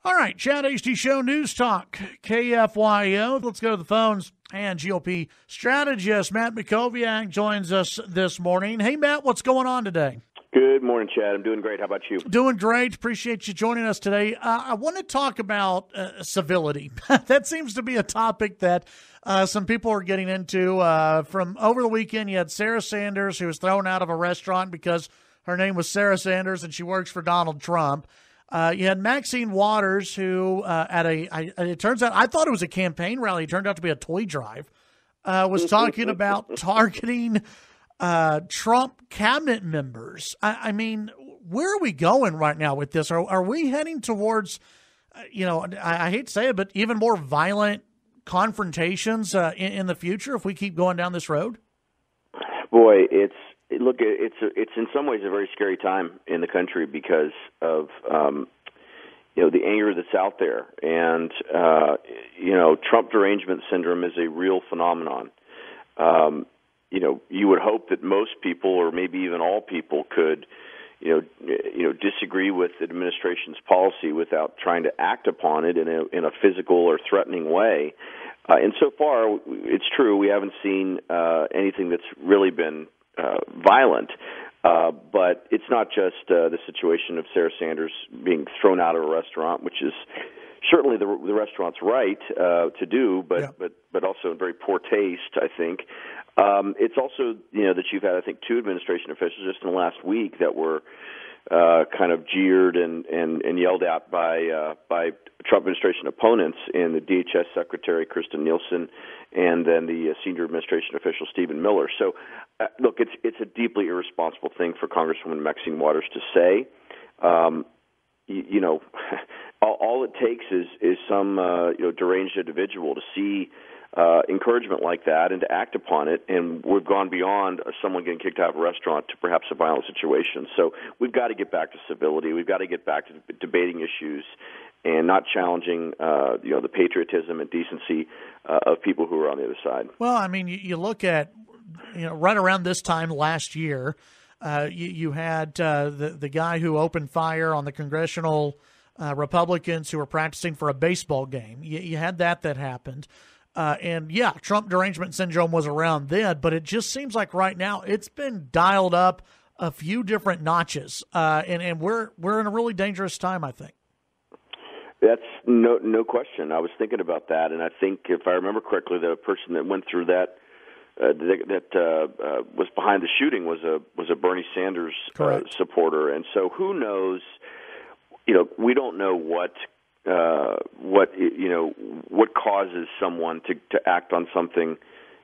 All right, Chad Hasty Show News Talk, KFYO. Let's go to the phones. And GOP strategist Matt Mackowiak joins us this morning. Hey, Matt, what's going on today? Good morning, Chad. I'm doing great. How about you? Doing great. Appreciate you joining us today. I want to talk about civility. That seems to be a topic that some people are getting into. From over the weekend, you had Sarah Sanders, who was thrown out of a restaurant because her name was Sarah Sanders and she works for Donald Trump. You had Maxine Waters, who it turns out, I thought it was a campaign rally. It turned out to be a toy drive, was talking about targeting Trump cabinet members. I mean, where are we going right now with this? Are we heading towards, I hate to say it, but even more violent confrontations in the future if we keep going down this road? Boy, it's in some ways a very scary time in the country because of the anger that's out there, and Trump derangement syndrome is a real phenomenon. You would hope that most people, or maybe even all people, could disagree with the administration's policy without trying to act upon it in a physical or threatening way. And so far, it's true, we haven't seen anything that's really been violent, but it's not just the situation of Sarah Sanders being thrown out of a restaurant, which is certainly the restaurant's right to do, but also in very poor taste, I think. It's also that you've had, I think, two administration officials just in the last week that were kind of jeered and yelled at by Trump administration opponents, in the DHS Secretary Kirstjen Nielsen and then the senior administration official Stephen Miller. So, look, it's a deeply irresponsible thing for Congresswoman Maxine Waters to say. All it takes is some deranged individual to see encouragement like that and to act upon it, and we've gone beyond someone getting kicked out of a restaurant to perhaps a violent situation. So we've got to get back to civility. We've got to get back to debating issues and not challenging the patriotism and decency of people who are on the other side. Well, I mean, you look at right around this time last year, you had the guy who opened fire on the congressional Republicans who were practicing for a baseball game. You had that happened. And Trump derangement syndrome was around then, but it just seems like right now it's been dialed up a few different notches, and we're in a really dangerous time, I think. That's no question. I was thinking about that, and I think if I remember correctly, the person that went through that was behind the shooting was a Bernie Sanders supporter, and so who knows? We don't know what causes someone to act on something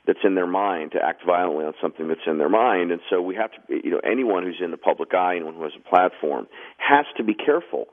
that's in their mind, to act violently on something that's in their mind. And so we have to, anyone who's in the public eye, anyone who has a platform, has to be careful.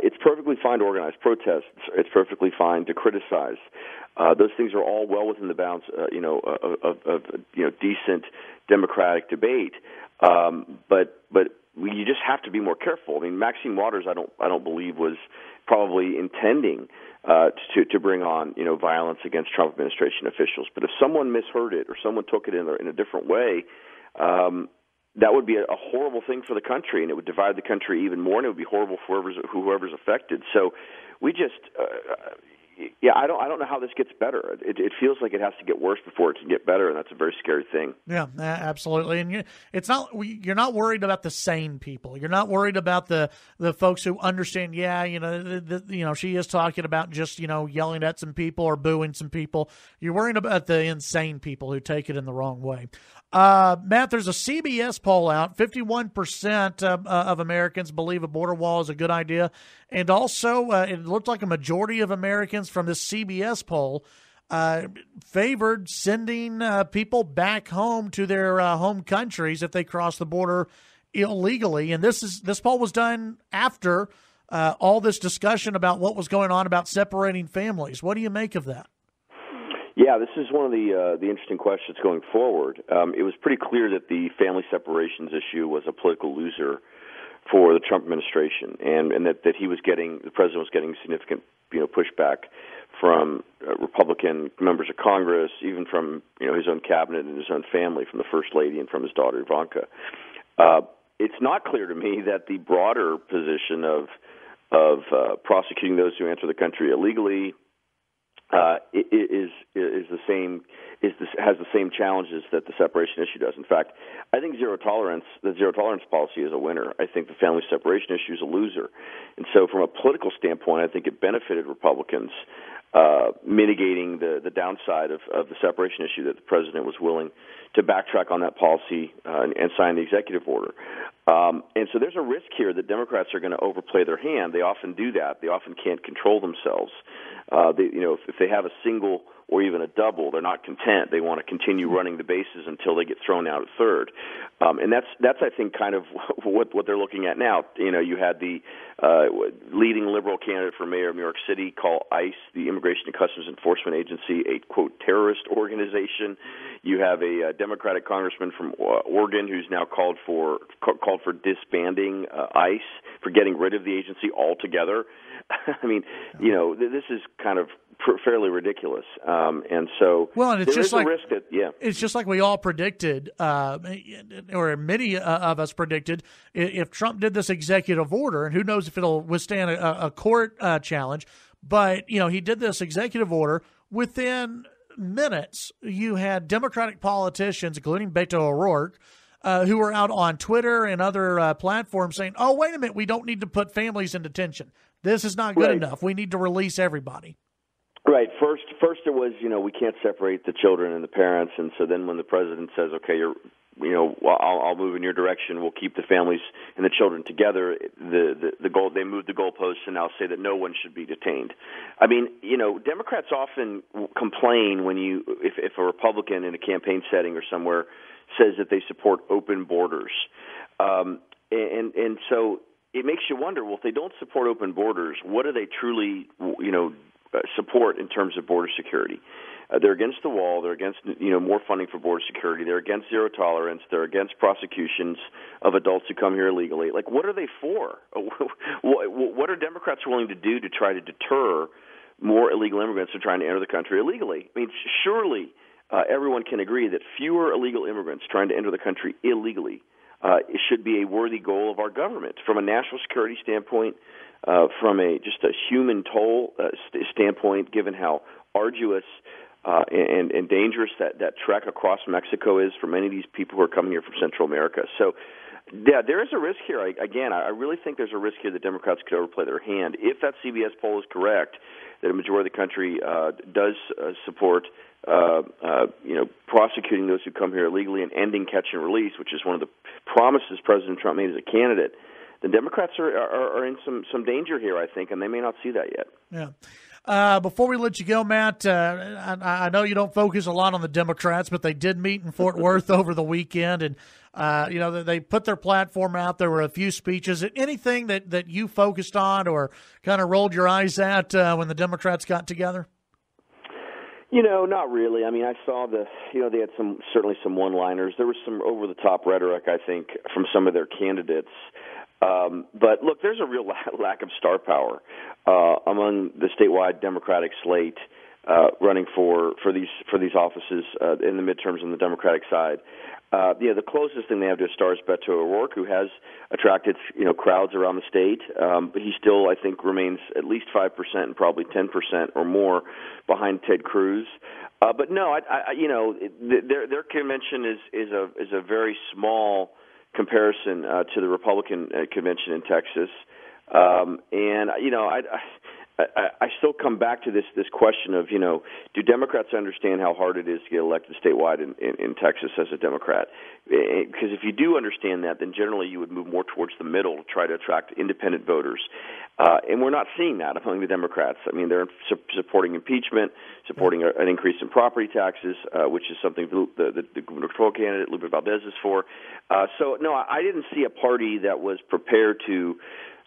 It's perfectly fine to organize protests. It's perfectly fine to criticize. Those things are all well within the bounds, of decent democratic debate. But you just have to be more careful. I mean, Maxine Waters, I don't believe was probably intending to bring on violence against Trump administration officials. But if someone misheard it or someone took it in a different way, that would be a horrible thing for the country, and it would divide the country even more, and it would be horrible for whoever's affected. So we just, I don't know how this gets better. It feels like it has to get worse before it can get better, and that's a very scary thing. Yeah, absolutely. And you're not worried about the sane people. You're not worried about the folks who understand. She is talking about just yelling at some people or booing some people. You're worried about the insane people who take it in the wrong way. Matt, there's a CBS poll out. 51% of Americans believe a border wall is a good idea. And also, it looked like a majority of Americans from this CBS poll favored sending people back home to their home countries if they cross the border illegally. And this poll was done after all this discussion about what was going on about separating families. What do you make of that? Yeah, this is one of the interesting questions going forward. It was pretty clear that the family separations issue was a political loser for the Trump administration, and that the president was getting significant pushback from Republican members of Congress, even from his own cabinet and his own family, from the First Lady and from his daughter Ivanka. It's not clear to me that the broader position of prosecuting those who enter the country illegally has the same challenges that the separation issue does. In fact, I think the zero tolerance policy is a winner. I think the family separation issue is a loser. And so from a political standpoint, I think it benefited Republicans, mitigating the downside of the separation issue, that the president was willing to backtrack on that policy and sign the executive order. And so there's a risk here that Democrats are going to overplay their hand. They often do that. They often can't control themselves. If they have a single or even a double, they're not content. They want to continue running the bases until they get thrown out at third. And that's I think kind of what they're looking at now. You had the leading liberal candidate for mayor of New York City call ICE, the Immigration and Customs Enforcement Agency, a quote terrorist organization. You have a Democratic congressman from Oregon who's now called for disbanding ICE, for getting rid of the agency altogether. I mean, this is kind of fairly ridiculous, and so and it's there just is a risk that it's just like we all predicted, or many of us predicted, if Trump did this executive order, and who knows if it'll withstand a court challenge, but he did this executive order. Within minutes, you had Democratic politicians, including Beto O'Rourke, who were out on Twitter and other platforms saying, "Oh, wait a minute, we don't need to put families in detention. This is not good enough. We need to release everybody." Right. First it was, we can't separate the children and the parents, and so then when the president says, "Okay, I'll move in your direction. We'll keep the families and the children together," the goal, they moved the goalposts and now say that no one should be detained. I mean, Democrats often complain if a Republican in a campaign setting or somewhere says that they support open borders, and so it makes you wonder, well, if they don't support open borders, what do they truly, support in terms of border security? They're against the wall. They're against, more funding for border security. They're against zero tolerance. They're against prosecutions of adults who come here illegally. Like, what are they for? What are Democrats willing to do to try to deter more illegal immigrants from trying to enter the country illegally? I mean, surely everyone can agree that fewer illegal immigrants trying to enter the country illegally it should be a worthy goal of our government from a national security standpoint, from just a human toll standpoint, given how arduous and dangerous that trek across Mexico is for many of these people who are coming here from Central America. So, yeah, there is a risk here. I really think there's a risk here that Democrats could overplay their hand. If that CBS poll is correct, that a majority of the country does support prosecuting those who come here illegally and ending catch and release, which is one of the promises President Trump made as a candidate, the Democrats are in some danger here, I think, and they may not see that yet. Yeah. Before we let you go, Matt, I know you don't focus a lot on the Democrats, but they did meet in Fort Worth over the weekend, and they put their platform out. There were a few speeches. Anything that you focused on or kind of rolled your eyes at when the Democrats got together? Not really. I mean, I saw they had certainly some one-liners. There was some over-the-top rhetoric, I think, from some of their candidates. But look, there's a real lack of star power among the statewide Democratic slate running for these offices in the midterms on the Democratic side. The closest thing they have to a star is Beto O'Rourke, who has attracted crowds around the state, but he still, I think, remains at least 5% and probably 10% or more behind Ted Cruz. But no, their convention is a very small comparison to the Republican convention in Texas, and I still come back to this question of, do Democrats understand how hard it is to get elected statewide in Texas as a Democrat? Because if you do understand that, then generally you would move more towards the middle to try to attract independent voters. And we're not seeing that among the Democrats. I mean, they're supporting impeachment, supporting an increase in property taxes, which is something the gubernatorial candidate, Lupe Valdez, is for. So, no, I didn't see a party that was prepared to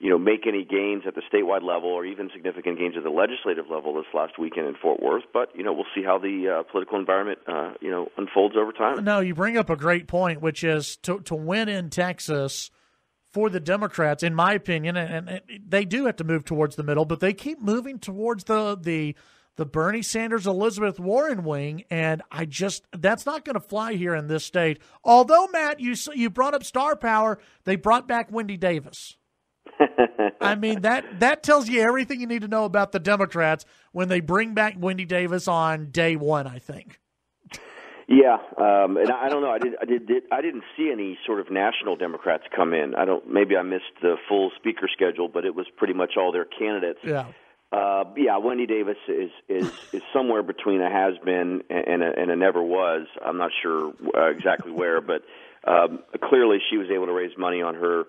make any gains at the statewide level or even significant gains at the legislative level this last weekend in Fort Worth. But, we'll see how the political environment, unfolds over time. No, you bring up a great point, which is to win in Texas for the Democrats, in my opinion, and they do have to move towards the middle, but they keep moving towards the Bernie Sanders, Elizabeth Warren wing, and that's not going to fly here in this state. Although, Matt, you brought up star power, they brought back Wendy Davis. I mean, that tells you everything you need to know about the Democrats when they bring back Wendy Davis on day one, I think. Yeah, and I don't know. I didn't see any sort of national Democrats come in. Maybe I missed the full speaker schedule, but it was pretty much all their candidates. Yeah. Wendy Davis is somewhere between a has-been and a never was. I'm not sure exactly where, but clearly she was able to raise money on her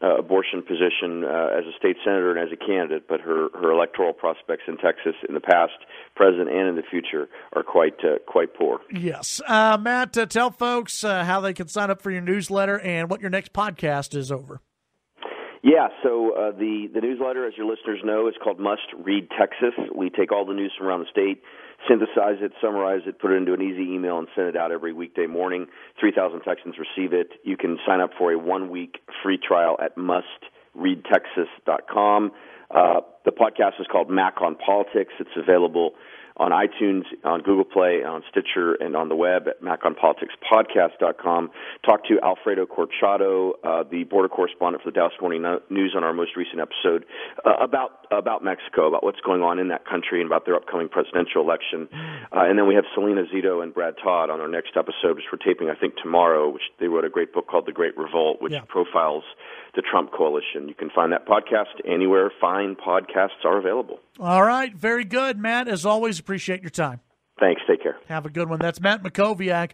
abortion position as a state senator and as a candidate, but her electoral prospects in Texas in the past, present, and in the future are quite poor. Yes. Matt, tell folks how they can sign up for your newsletter and what your next podcast is over. Yeah, so the newsletter, as your listeners know, is called Must Read Texas. We take all the news from around the state, synthesize it, summarize it, put it into an easy email, and send it out every weekday morning. 3,000 Texans receive it. You can sign up for a 1-week free trial at mustreadtexas.com. The podcast is called Mac on Politics. It's available on iTunes, on Google Play, on Stitcher, and on the web at maconpoliticspodcast.com. Talk to Alfredo Corchado, the border correspondent for the Dallas Morning News, on our most recent episode about Mexico, about what's going on in that country, and about their upcoming presidential election. And then we have Selena Zito and Brad Todd on our next episode, which we're taping, I think, tomorrow, which they wrote a great book called The Great Revolt, which profiles the Trump coalition. You can find that podcast anywhere fine podcasts are available. All right. Very good, Matt. As always, appreciate your time. Thanks. Take care. Have a good one. That's Matt Mackowiak.